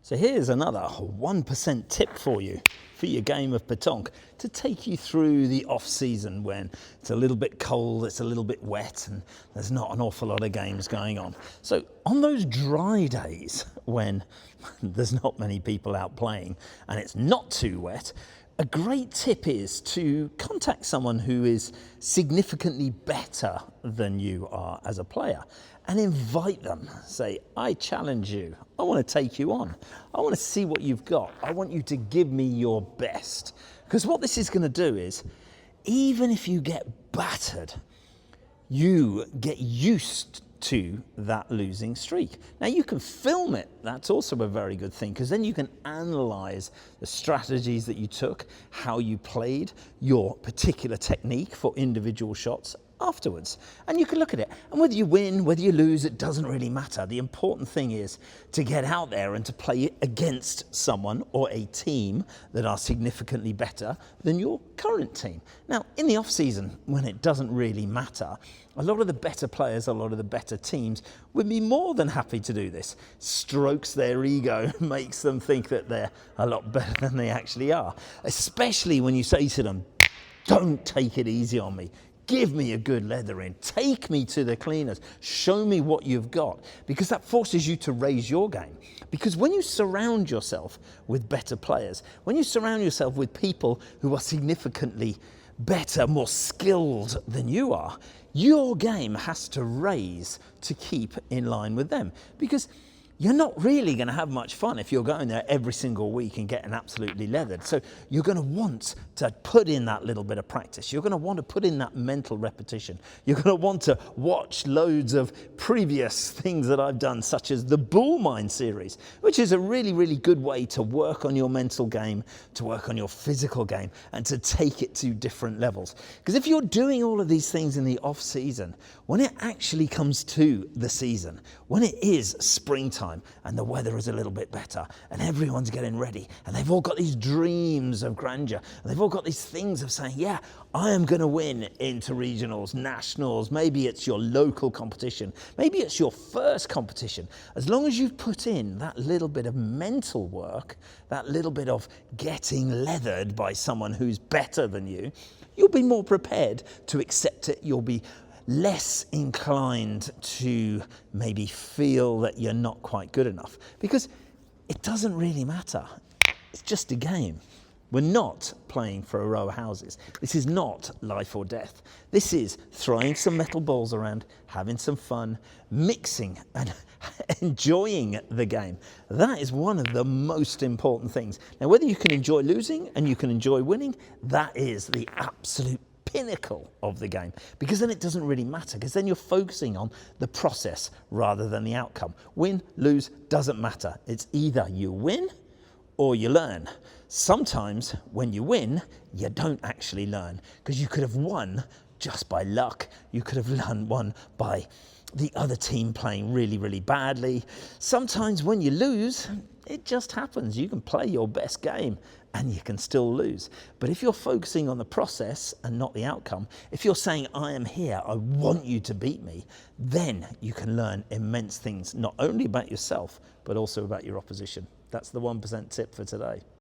So here's another 1% tip for you for your game of Petanque to take you through the off season when it's a little bit cold, it's a little bit wet, and there's not an awful lot of games going on. So on those dry days when there's not many people out playing and it's not too wet, a great tip is to contact someone who is significantly better than you are as a player and invite them. Say, I challenge you. I want to take you on. I want to see what you've got. I want you to give me your best. Because what this is going to do is, even if you get battered, you get used to that losing streak. Now you can film it, that's also a very good thing, because then you can analyze the strategies that you took, how you played, your particular technique for individual shots afterwards. And you can look at it, and whether you win, whether you lose, it doesn't really matter. The important thing is to get out there and to play against someone or a team that are significantly better than your current team. Now, in the off season, when it doesn't really matter, a lot of the better players, a lot of the better teams would be more than happy to do this. Strokes their ego, makes them think that they're a lot better than they actually are. Especially when you say to them, don't take it easy on me. Give me a good leather in, take me to the cleaners, show me what you've got, because that forces you to raise your game. Because when you surround yourself with better players, when you surround yourself with people who are significantly better, more skilled than you are, your game has to raise to keep in line with them. Because you're not really going to have much fun if you're going there every single week and getting absolutely leathered. So you're going to want to put in that little bit of practice. You're going to want to put in that mental repetition. You're going to want to watch loads of previous things that I've done, such as the Bull Mine series, which is a really, really good way to work on your mental game, to work on your physical game, and to take it to different levels. Because if you're doing all of these things in the off season, when it actually comes to the season, when it is springtime, and the weather is a little bit better and everyone's getting ready and they've all got these dreams of grandeur and they've all got these things of saying, yeah, I am going to win interregionals, nationals, maybe it's your local competition, maybe it's your first competition. As long as you've put in that little bit of mental work, that little bit of getting leathered by someone who's better than you, you'll be more prepared to accept it. You'll be less inclined to maybe feel that you're not quite good enough, because it doesn't really matter. It's just a game. We're not playing for a row of houses. This is not life or death. This is throwing some metal balls around, having some fun, mixing and enjoying the game. That is one of the most important things. Now, whether you can enjoy losing and you can enjoy winning, that is the absolute pinnacle of the game, because then it doesn't really matter, because then you're focusing on the process rather than the outcome. Win, lose, doesn't matter. It's either you win or you learn. Sometimes when you win, you don't actually learn, because you could have won just by luck. You could have won by the other team playing really, really badly. Sometimes when you lose, it just happens. You can play your best game and you can still lose. But if you're focusing on the process and not the outcome, if you're saying, I am here, I want you to beat me, then you can learn immense things, not only about yourself, but also about your opposition. That's the 1% tip for today.